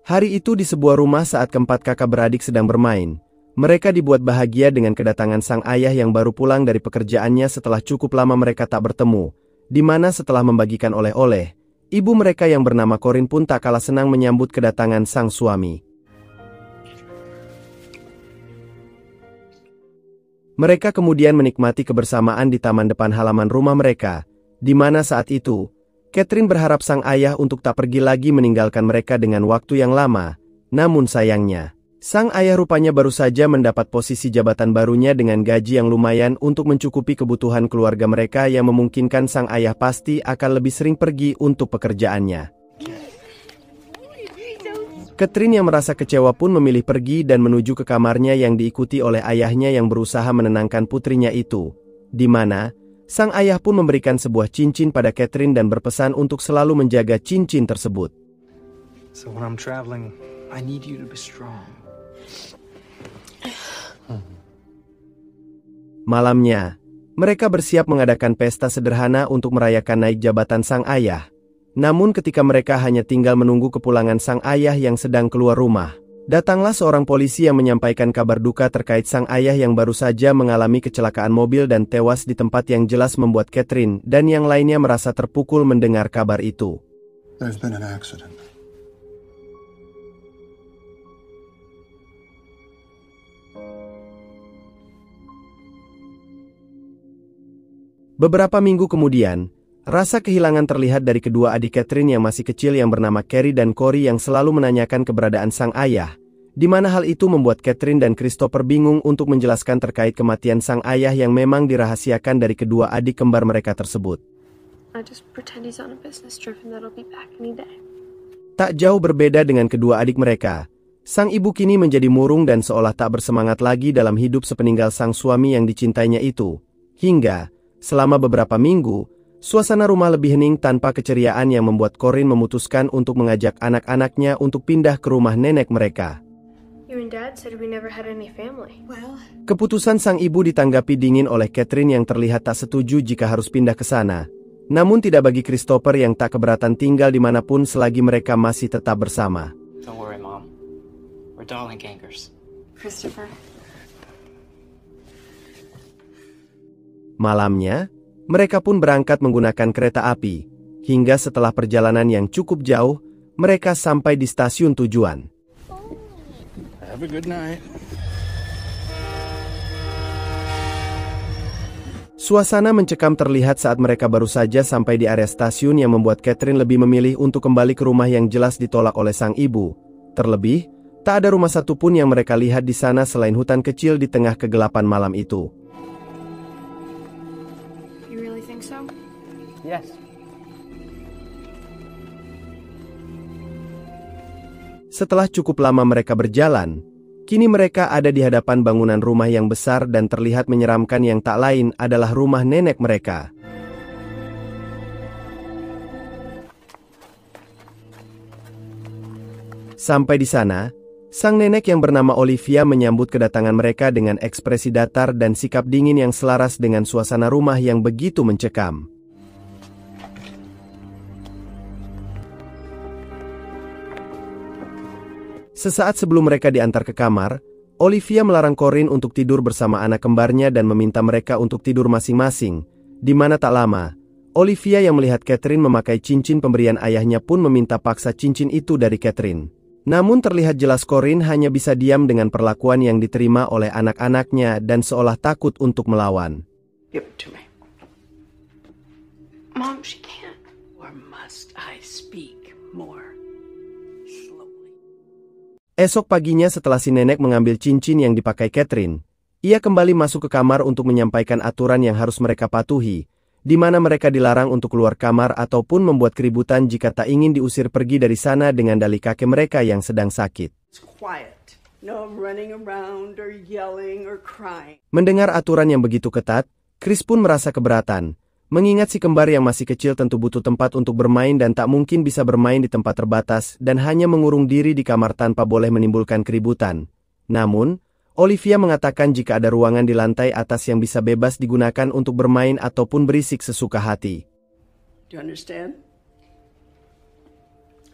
Hari itu di sebuah rumah saat keempat kakak beradik sedang bermain. Mereka dibuat bahagia dengan kedatangan sang ayah yang baru pulang dari pekerjaannya setelah cukup lama mereka tak bertemu, di mana setelah membagikan oleh-oleh, ibu mereka yang bernama Corinne pun tak kalah senang menyambut kedatangan sang suami. Mereka kemudian menikmati kebersamaan di taman depan halaman rumah mereka, di mana saat itu, Catherine berharap sang ayah untuk tak pergi lagi meninggalkan mereka dengan waktu yang lama. Namun sayangnya, sang ayah rupanya baru saja mendapat posisi jabatan barunya dengan gaji yang lumayan untuk mencukupi kebutuhan keluarga mereka yang memungkinkan sang ayah pasti akan lebih sering pergi untuk pekerjaannya. Catherine yang merasa kecewa pun memilih pergi dan menuju ke kamarnya yang diikuti oleh ayahnya yang berusaha menenangkan putrinya itu, di mana sang ayah pun memberikan sebuah cincin pada Catherine dan berpesan untuk selalu menjaga cincin tersebut. So when I'm traveling, I need you to be strong. Malamnya, mereka bersiap mengadakan pesta sederhana untuk merayakan naik jabatan sang ayah. Namun ketika mereka hanya tinggal menunggu kepulangan sang ayah yang sedang keluar rumah, datanglah seorang polisi yang menyampaikan kabar duka terkait sang ayah yang baru saja mengalami kecelakaan mobil dan tewas di tempat yang jelas membuat Catherine dan yang lainnya merasa terpukul mendengar kabar itu. There's been an accident. Beberapa minggu kemudian, rasa kehilangan terlihat dari kedua adik Catherine yang masih kecil yang bernama Carrie dan Corey yang selalu menanyakan keberadaan sang ayah, di mana hal itu membuat Catherine dan Christopher bingung untuk menjelaskan terkait kematian sang ayah yang memang dirahasiakan dari kedua adik kembar mereka tersebut. Tak jauh berbeda dengan kedua adik mereka, sang ibu kini menjadi murung dan seolah tak bersemangat lagi dalam hidup sepeninggal sang suami yang dicintainya itu, hingga selama beberapa minggu, suasana rumah lebih hening tanpa keceriaan yang membuat Corinne memutuskan untuk mengajak anak-anaknya untuk pindah ke rumah nenek mereka. Keputusan sang ibu ditanggapi dingin oleh Catherine yang terlihat tak setuju jika harus pindah ke sana. Namun tidak bagi Christopher yang tak keberatan tinggal dimanapun selagi mereka masih tetap bersama. Don't worry, Mom. We're doppelgangers. Christopher. Malamnya, mereka pun berangkat menggunakan kereta api. Hingga setelah perjalanan yang cukup jauh, mereka sampai di stasiun tujuan. Have a good night. Suasana mencekam terlihat saat mereka baru saja sampai di area stasiun yang membuat Catherine lebih memilih untuk kembali ke rumah yang jelas ditolak oleh sang ibu. Terlebih, tak ada rumah satupun yang mereka lihat di sana selain hutan kecil di tengah kegelapan malam itu. Yes. Setelah cukup lama mereka berjalan, kini mereka ada di hadapan bangunan rumah yang besar dan terlihat menyeramkan yang tak lain adalah rumah nenek mereka. Sampai di sana, sang nenek yang bernama Olivia menyambut kedatangan mereka dengan ekspresi datar dan sikap dingin yang selaras dengan suasana rumah yang begitu mencekam. Sesaat sebelum mereka diantar ke kamar, Olivia melarang Corinne untuk tidur bersama anak kembarnya dan meminta mereka untuk tidur masing-masing, di mana tak lama, Olivia yang melihat Catherine memakai cincin pemberian ayahnya pun meminta paksa cincin itu dari Catherine. Namun terlihat jelas Corinne hanya bisa diam dengan perlakuan yang diterima oleh anak-anaknya dan seolah takut untuk melawan. Give it to me. Mom, she can't. Or must I speak more? Esok paginya setelah si nenek mengambil cincin yang dipakai Catherine, ia kembali masuk ke kamar untuk menyampaikan aturan yang harus mereka patuhi, di mana mereka dilarang untuk keluar kamar ataupun membuat keributan jika tak ingin diusir pergi dari sana dengan dalih kakek mereka yang sedang sakit. Mendengar aturan yang begitu ketat, Chris pun merasa keberatan. Mengingat si kembar yang masih kecil tentu butuh tempat untuk bermain dan tak mungkin bisa bermain di tempat terbatas dan hanya mengurung diri di kamar tanpa boleh menimbulkan keributan. Namun, Olivia mengatakan jika ada ruangan di lantai atas yang bisa bebas digunakan untuk bermain ataupun berisik sesuka hati. Do you understand?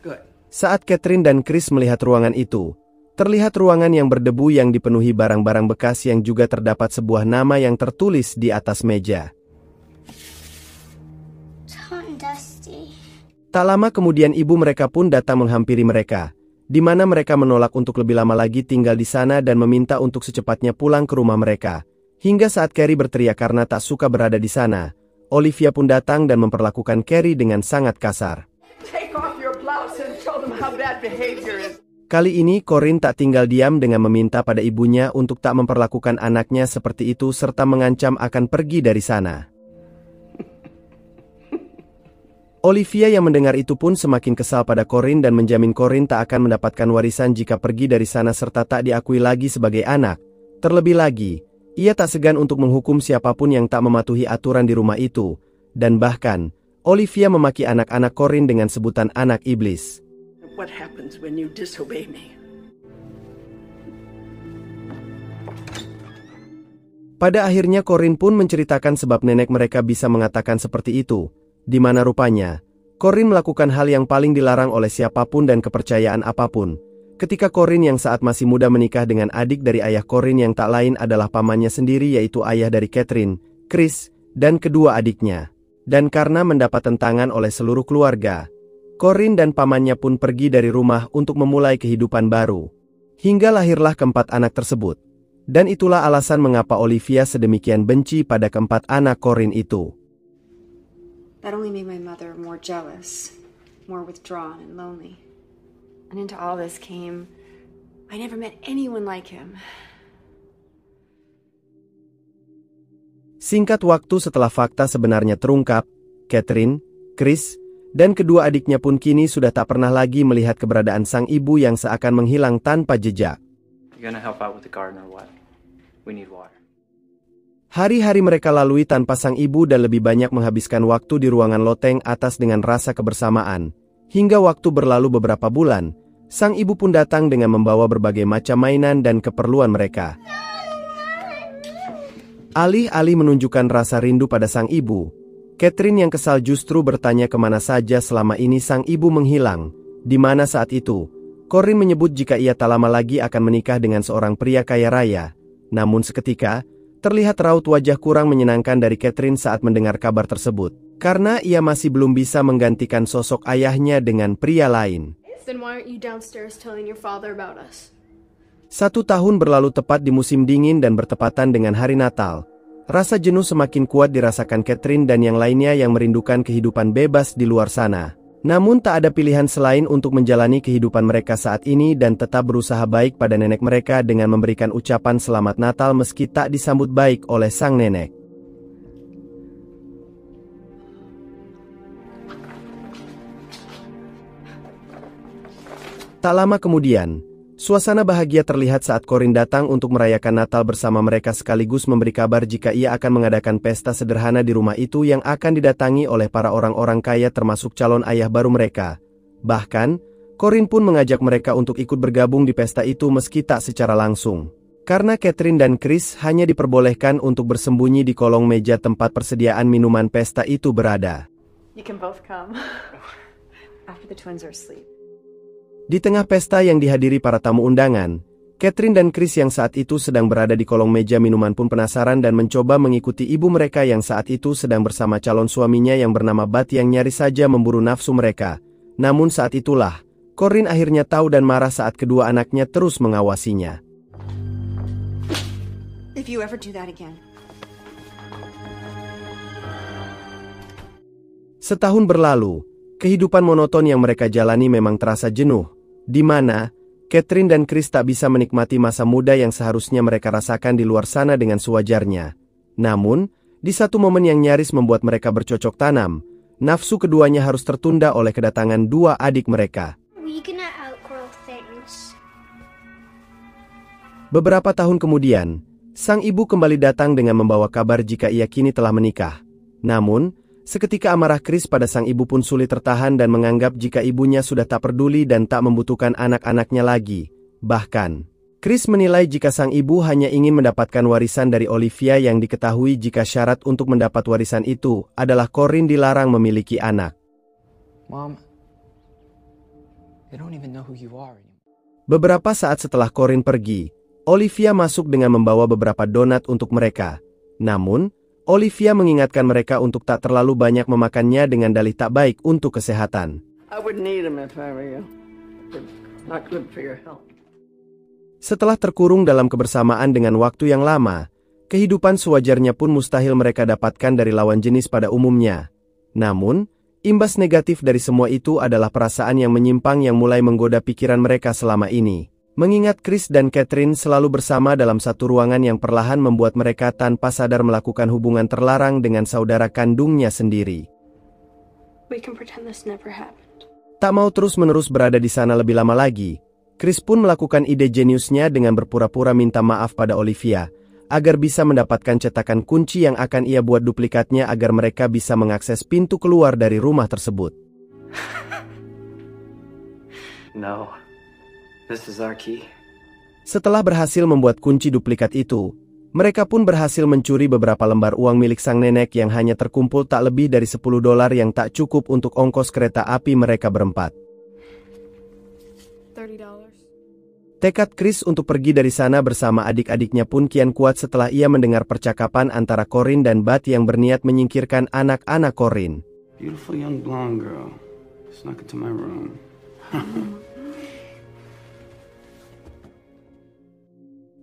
Good. Saat Catherine dan Chris melihat ruangan itu, terlihat ruangan yang berdebu yang dipenuhi barang-barang bekas yang juga terdapat sebuah nama yang tertulis di atas meja. Tom Dusty. Tak lama kemudian ibu mereka pun datang menghampiri mereka, di mana mereka menolak untuk lebih lama lagi tinggal di sana dan meminta untuk secepatnya pulang ke rumah mereka. Hingga saat Carrie berteriak karena tak suka berada di sana, Olivia pun datang dan memperlakukan Carrie dengan sangat kasar. Take off your blouse and show them how bad behavior is. Kali ini Corinne tak tinggal diam dengan meminta pada ibunya untuk tak memperlakukan anaknya seperti itu serta mengancam akan pergi dari sana. Olivia yang mendengar itu pun semakin kesal pada Corinne dan menjamin Corinne tak akan mendapatkan warisan jika pergi dari sana serta tak diakui lagi sebagai anak. Terlebih lagi, ia tak segan untuk menghukum siapapun yang tak mematuhi aturan di rumah itu, dan bahkan, Olivia memaki anak-anak Corinne dengan sebutan anak iblis. What happens when you disobey me? Pada akhirnya Corinne pun menceritakan sebab nenek mereka bisa mengatakan seperti itu, di mana rupanya, Corinne melakukan hal yang paling dilarang oleh siapapun dan kepercayaan apapun. Ketika Corinne yang saat masih muda menikah dengan adik dari ayah Corinne yang tak lain adalah pamannya sendiri yaitu ayah dari Catherine, Chris, dan kedua adiknya. Dan karena mendapat tentangan oleh seluruh keluarga, Corinne dan pamannya pun pergi dari rumah untuk memulai kehidupan baru. Hingga lahirlah keempat anak tersebut. Dan itulah alasan mengapa Olivia sedemikian benci pada keempat anak Corinne itu. That only made my mother more jealous, more withdrawn and lonely. And into all this came, I never met anyone like him. Singkat waktu setelah fakta sebenarnya terungkap, Catherine, Chris, dan kedua adiknya pun kini sudah tak pernah lagi melihat keberadaan sang ibu yang seakan menghilang tanpa jejak. You gonna help out with the garden or what? We need water. Hari-hari mereka lalui tanpa sang ibu dan lebih banyak menghabiskan waktu di ruangan loteng atas dengan rasa kebersamaan. Hingga waktu berlalu beberapa bulan, sang ibu pun datang dengan membawa berbagai macam mainan dan keperluan mereka. Alih-alih menunjukkan rasa rindu pada sang ibu, Catherine yang kesal justru bertanya kemana saja selama ini sang ibu menghilang, di mana saat itu, Corinne menyebut jika ia tak lama lagi akan menikah dengan seorang pria kaya raya. Namun seketika, terlihat raut wajah kurang menyenangkan dari Catherine saat mendengar kabar tersebut, karena ia masih belum bisa menggantikan sosok ayahnya dengan pria lain. Then why aren't you downstairs telling your father about us? 1 tahun berlalu tepat di musim dingin dan bertepatan dengan hari Natal. Rasa jenuh semakin kuat dirasakan Catherine dan yang lainnya yang merindukan kehidupan bebas di luar sana. Namun tak ada pilihan selain untuk menjalani kehidupan mereka saat ini dan tetap berusaha baik pada nenek mereka dengan memberikan ucapan selamat Natal meski tak disambut baik oleh sang nenek. Tak lama kemudian, suasana bahagia terlihat saat Corinne datang untuk merayakan Natal bersama mereka sekaligus memberi kabar jika ia akan mengadakan pesta sederhana di rumah itu yang akan didatangi oleh para orang-orang kaya termasuk calon ayah baru mereka. Bahkan, Corinne pun mengajak mereka untuk ikut bergabung di pesta itu meski tak secara langsung. Karena Catherine dan Chris hanya diperbolehkan untuk bersembunyi di kolong meja tempat persediaan minuman pesta itu berada. You can both come after the twins are asleep. Di tengah pesta yang dihadiri para tamu undangan, Catherine dan Chris yang saat itu sedang berada di kolong meja minuman pun penasaran dan mencoba mengikuti ibu mereka yang saat itu sedang bersama calon suaminya yang bernama Bat yang nyaris saja memburu nafsu mereka. Namun saat itulah, Corinne akhirnya tahu dan marah saat kedua anaknya terus mengawasinya. If you ever do that again. Setahun berlalu, kehidupan monoton yang mereka jalani memang terasa jenuh, di mana Catherine dan Chris tak bisa menikmati masa muda yang seharusnya mereka rasakan di luar sana dengan sewajarnya. Namun, di satu momen yang nyaris membuat mereka bercocok tanam, nafsu keduanya harus tertunda oleh kedatangan dua adik mereka. We gonna outgrow things. Beberapa tahun kemudian, sang ibu kembali datang dengan membawa kabar jika ia kini telah menikah. Namun, seketika amarah Chris pada sang ibu pun sulit tertahan dan menganggap jika ibunya sudah tak peduli dan tak membutuhkan anak-anaknya lagi. Bahkan, Chris menilai jika sang ibu hanya ingin mendapatkan warisan dari Olivia yang diketahui jika syarat untuk mendapat warisan itu adalah Corinne dilarang memiliki anak. Mom, They don't even know who you are anymore. Beberapa saat setelah Corinne pergi, Olivia masuk dengan membawa beberapa donat untuk mereka. Namun, Olivia mengingatkan mereka untuk tak terlalu banyak memakannya dengan dalih tak baik untuk kesehatan. I wouldn't eat them if I were you. They're not good for your health. Setelah terkurung dalam kebersamaan dengan waktu yang lama, kehidupan sewajarnya pun mustahil mereka dapatkan dari lawan jenis pada umumnya. Namun, imbas negatif dari semua itu adalah perasaan yang menyimpang yang mulai menggoda pikiran mereka selama ini. Mengingat Chris dan Catherine selalu bersama dalam satu ruangan yang perlahan membuat mereka tanpa sadar melakukan hubungan terlarang dengan saudara kandungnya sendiri. We can pretend this never happened. Tak mau terus-menerus berada di sana lebih lama lagi, Chris pun melakukan ide jeniusnya dengan berpura-pura minta maaf pada Olivia, agar bisa mendapatkan cetakan kunci yang akan ia buat duplikatnya agar mereka bisa mengakses pintu keluar dari rumah tersebut. No. This is our key. Setelah berhasil membuat kunci duplikat itu, mereka pun berhasil mencuri beberapa lembar uang milik sang nenek yang hanya terkumpul tak lebih dari $10 yang tak cukup untuk ongkos kereta api mereka berempat. $30. Tekad Chris untuk pergi dari sana bersama adik-adiknya pun kian kuat setelah ia mendengar percakapan antara Corinne dan Bud yang berniat menyingkirkan anak-anak Corinne. Beautiful young blonde girl. Snuck into my room.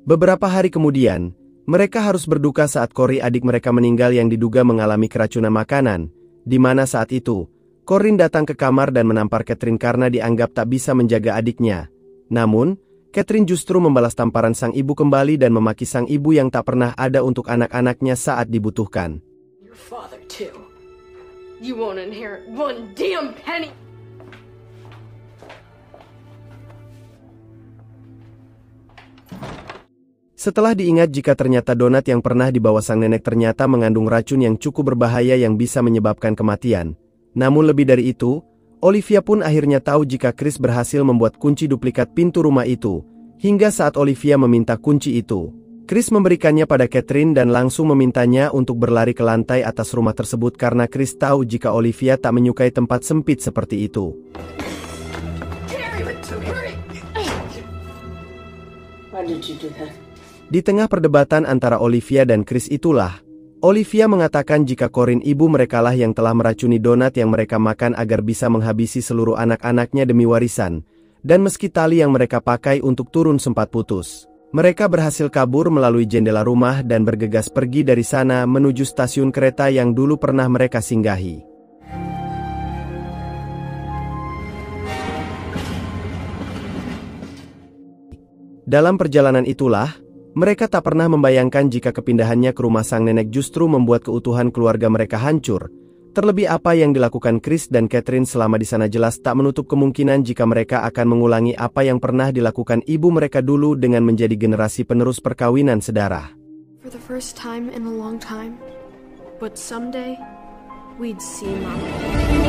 Beberapa hari kemudian, mereka harus berduka saat Cory adik mereka meninggal yang diduga mengalami keracunan makanan, di mana saat itu, Corinne datang ke kamar dan menampar Catherine karena dianggap tak bisa menjaga adiknya. Namun, Catherine justru membalas tamparan sang ibu kembali dan memaki sang ibu yang tak pernah ada untuk anak-anaknya saat dibutuhkan. Your father, too. You won't inherit one damn penny. Setelah diingat jika ternyata donat yang pernah dibawa sang nenek ternyata mengandung racun yang cukup berbahaya yang bisa menyebabkan kematian. Namun lebih dari itu, Olivia pun akhirnya tahu jika Chris berhasil membuat kunci duplikat pintu rumah itu. Hingga saat Olivia meminta kunci itu, Chris memberikannya pada Catherine dan langsung memintanya untuk berlari ke lantai atas rumah tersebut karena Chris tahu jika Olivia tak menyukai tempat sempit seperti itu. Why did you do that? Di tengah perdebatan antara Olivia dan Chris itulah, Olivia mengatakan jika Corinne ibu merekalah yang telah meracuni donat yang mereka makan agar bisa menghabisi seluruh anak-anaknya demi warisan, dan meski tali yang mereka pakai untuk turun sempat putus. Mereka berhasil kabur melalui jendela rumah dan bergegas pergi dari sana menuju stasiun kereta yang dulu pernah mereka singgahi. Dalam perjalanan itulah, mereka tak pernah membayangkan jika kepindahannya ke rumah sang nenek justru membuat keutuhan keluarga mereka hancur. Terlebih apa yang dilakukan Chris dan Catherine selama di sana jelas tak menutup kemungkinan jika mereka akan mengulangi apa yang pernah dilakukan ibu mereka dulu dengan menjadi generasi penerus perkawinan sedarah. For the first time in a long time, but someday we'd see Mama.